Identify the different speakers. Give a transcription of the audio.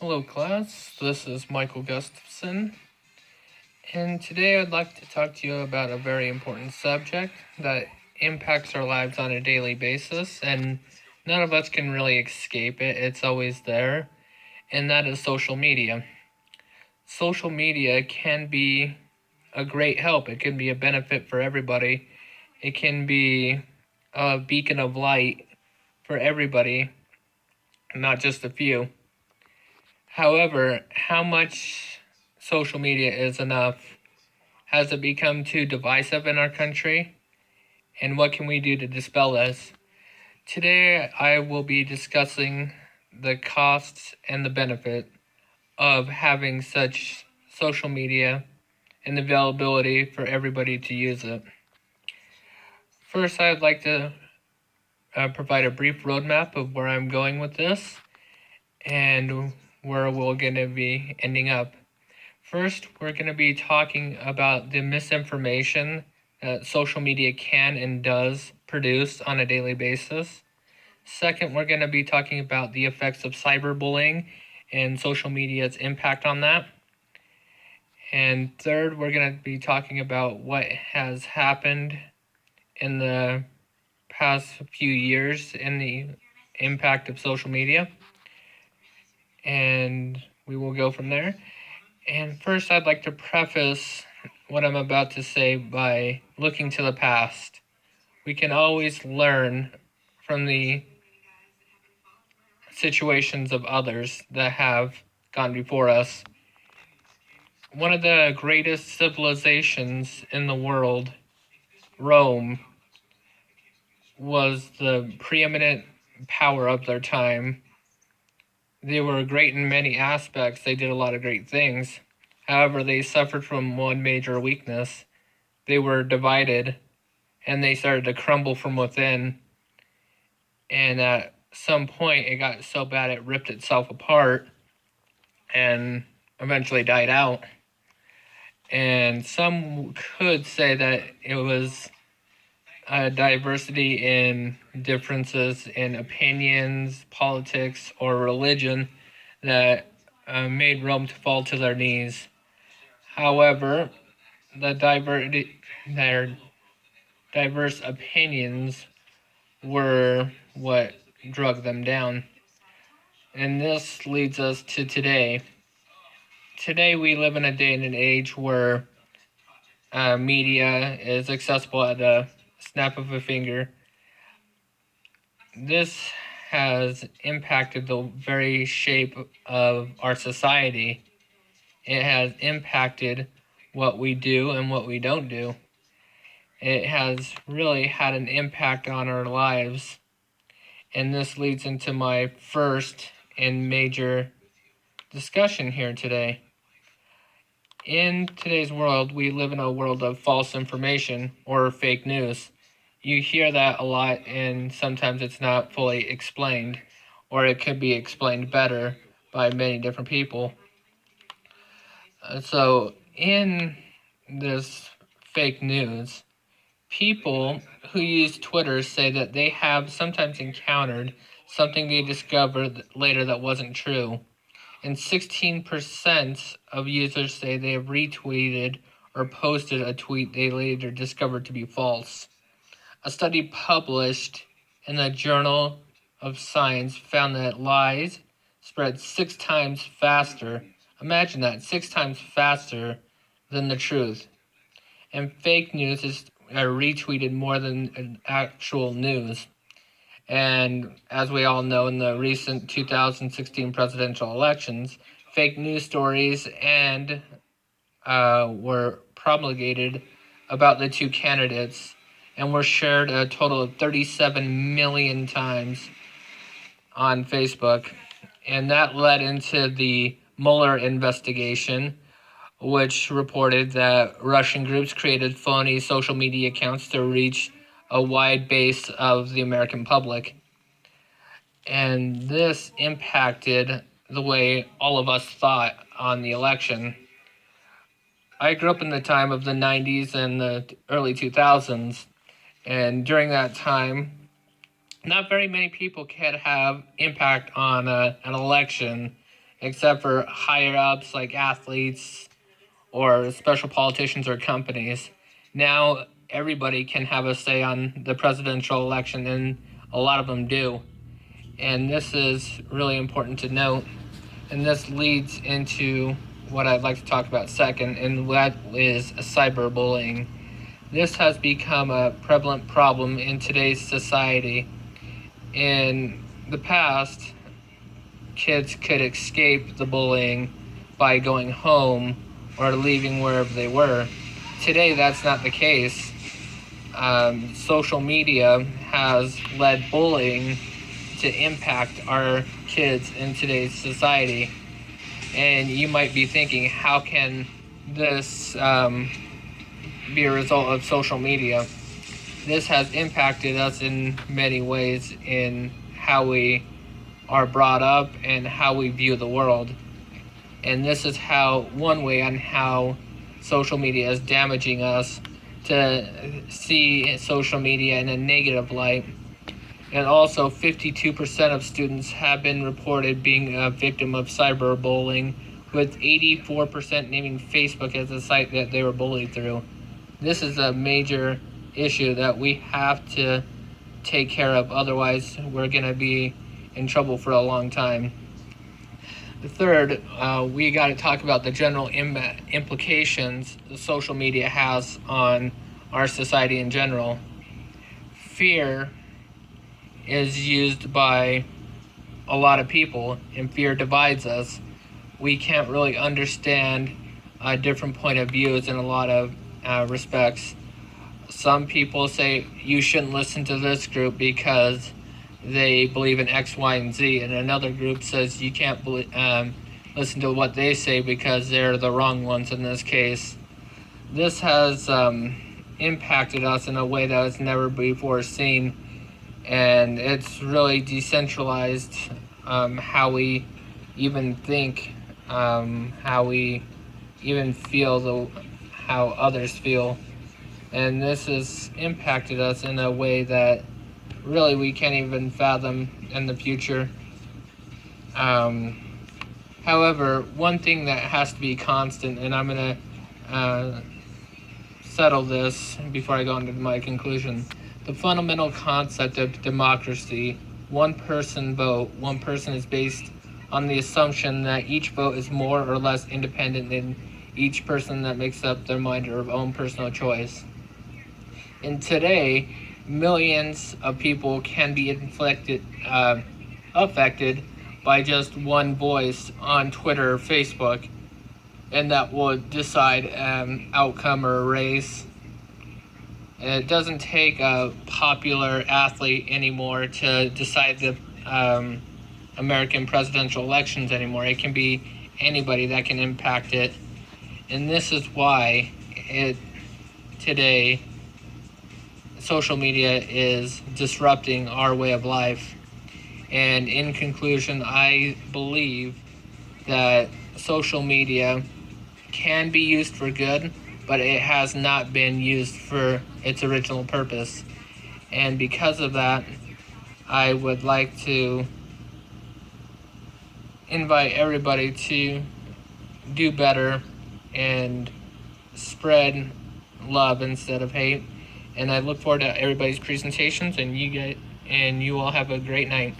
Speaker 1: Hello, class. This is Michael Gustafson, and today I'd like to talk to you about a very important subject that impacts our lives on a daily basis, and none of us can really escape it. It's always there, and that is social media. Social media can be a great help, it can be a benefit for everybody, it can be a beacon of light for everybody, not just a few. However, how much social media is enough? Has it become too divisive in our country? And what can we do to dispel this? Today, I will be discussing the costs and the benefit of having such social media and the availability for everybody to use it. First, I'd like to provide a brief roadmap of where I'm going with this and where we're going to be ending up. First, we're going to be talking about the misinformation that social media can and does produce on a daily basis. Second, we're going to be talking about the effects of cyberbullying and social media's impact on that. And third, we're going to be talking about what has happened in the past few years in the impact of social media. And we will go from there. And first, I'd like to preface what I'm about to say by looking to the past. We can always learn from the situations of others that have gone before us. One of the greatest civilizations in the world, Rome, was the preeminent power of their time. They were great in many aspects. They did a lot of great things. However, they suffered from one major weakness. They were divided, and they started to crumble from within. And at some point, it got so bad it ripped itself apart and eventually died out. And some could say that it was a diversity in differences in opinions, politics, or religion that made Rome to fall to their knees. However, their diverse opinions were what drug them down. And this leads us to today. Today, we live in a day and an age where media is accessible at a snap of a finger. This has impacted the very shape of our society. It has impacted what we do and what we don't do. It has really had an impact on our lives. And this leads into my first and major discussion here today. In today's world, we live in a world of false information or fake news. You hear that a lot, and sometimes it's not fully explained, or it could be explained better by many different people. So, in this fake news, people who use Twitter say that they have sometimes encountered something they discovered later that wasn't true. And 16% of users say they have retweeted or posted a tweet they later discovered to be false. A study published in the Journal of Science found that lies spread 6 times faster. Imagine that, 6 times faster than the truth. And fake news is retweeted more than actual news. And as we all know, in the recent 2016 presidential elections, fake news stories and were promulgated about the two candidates and were shared a total of 37 million times on Facebook. And that led into the Mueller investigation, which reported that Russian groups created phony social media accounts to reach a wide base of the American public. And this impacted the way all of us thought on the election. I grew up in the time of the 90s and the early 2000s, and during that time, not very many people could have impact on an election except for higher ups like athletes or special politicians or companies. Now everybody can have a say on the presidential election, and a lot of them do. And this is really important to note. And this leads into what I'd like to talk about second, and that is cyberbullying. This has become a prevalent problem in today's society. In the past, kids could escape the bullying by going home or leaving wherever they were. Today, that's not the case. Social media has led bullying to impact our kids in today's society. And you might be thinking, how can this be a result of social media? This has impacted us in many ways in how we are brought up and how we view the world. And this is one way on how social media is damaging us, to see social media in a negative light. And also 52% of students have been reported being a victim of cyberbullying, with 84% naming Facebook as a site that they were bullied through. This is a major issue that we have to take care of, otherwise we're going to be in trouble for a long time. The third, we got to talk about the general implications social media has on our society in general. Fear is used by a lot of people, and fear divides us. We can't really understand different point of views in a lot of respects. Some people say you shouldn't listen to this group because they believe in X, Y, and Z, and another group says you can't listen to what they say because they're the wrong ones in this case. This has impacted us in a way that was never before seen, and it's really decentralized how we even think, how we even feel, how others feel. And this has impacted us in a way that really we can't even fathom in the future. However, one thing that has to be constant, and I'm going to settle this before I go into my conclusion. The fundamental concept of democracy, one person vote, one person, is based on the assumption that each vote is more or less independent than each person that makes up their mind or own personal choice. And today, millions of people can be affected by just one voice on Twitter or Facebook, and that will decide outcome or a race. And it doesn't take a popular athlete anymore to decide the American presidential elections anymore. It can be anybody that can impact it. And this is why today social media is disrupting our way of life. And in conclusion, I believe that social media can be used for good, but it has not been used for its original purpose. And because of that, I would like to invite everybody to do better and spread love instead of hate. And I look forward to everybody's presentations, and you all have a great night.